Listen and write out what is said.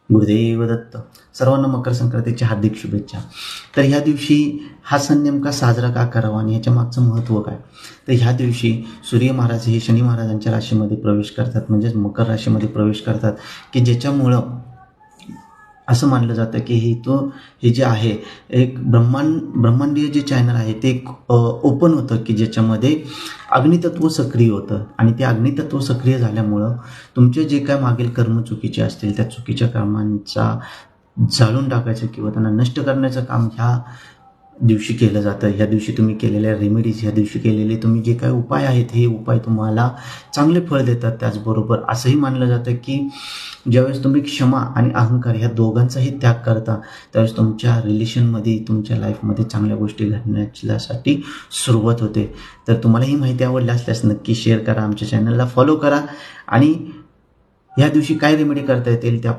गुरुदेव दत्त. सर्वांना मकर संक्रांतीच्या हार्दिक शुभेच्छा. तर ह्या दिवशी हा सण नेमका साजरा का करावा आणि ह्याच्या मागचं महत्त्व काय? तर ह्या दिवशी सूर्य महाराज हे शनी महाराजांच्या राशीमध्ये प्रवेश करतात, म्हणजेच मकर राशीमध्ये प्रवेश करतात, की ज्याच्यामुळं असं मानलं जातं की हे जे आहे एक ब्रह्मांडीय जे चॅनल आहे ते ओपन होतं, की ज्याच्यामध्ये अग्नितत्व सक्रिय होतं आणि ते अग्नितत्व सक्रिय झाल्यामुळं तुमचे जे काय मागील कर्म चुकीचे असतील त्या चुकीच्या कर्मांचा जाळून टाकायचं किंवा त्यांना नष्ट करण्याचं काम ह्या दिवशी केलं जातं. ह्या दिवशी तुम्ही केलेल्या रेमेडीज, ह्या दिवशी केलेले तुम्ही जे काही उपाय आहेत हे उपाय तुम्हाला चांगले फळ देतात. त्याचबरोबर असंही मानलं जातं की ज्यावेळेस तुम्ही क्षमा आणि अहंकार ह्या दोघांचाही त्याग करता त्यावेळेस तुमच्या रिलेशनमध्ये, तुमच्या लाईफमध्ये चांगल्या गोष्टी घडण्यासाठी सुरुवात होते. तर तुम्हाला ही माहिती आवडली असल्यास नक्की शेअर करा, आमच्या चॅनलला फॉलो करा आणि ह्या दिवशी काय रेमेडी करता येतील त्या